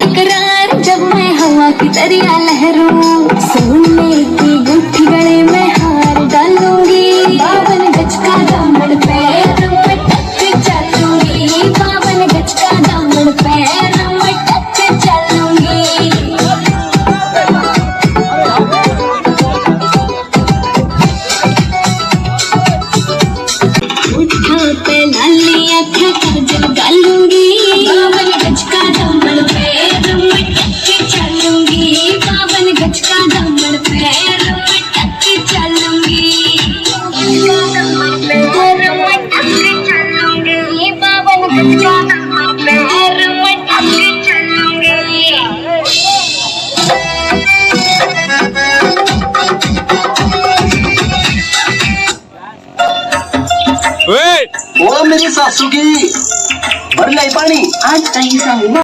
इकरार जब मैं हवा की दरिया लहरूं, सोने की गुत्थी गले में हार डालूंगी, 52 गज का दामन पैर में टक के चलूंगी, 52 गज का दामन पैर में टक के चलूंगी। उठा पे लाली आँखें काजल डालूंगी, 52 गज का दामन पैर में टक के चलूंगी, 52 गज का दामन पैर में टक के चलूंगी, 52 गज का दामन पैर में टक के चलूंगी। ओ मेरी सासू की भर लाई पानी आज कहीं सा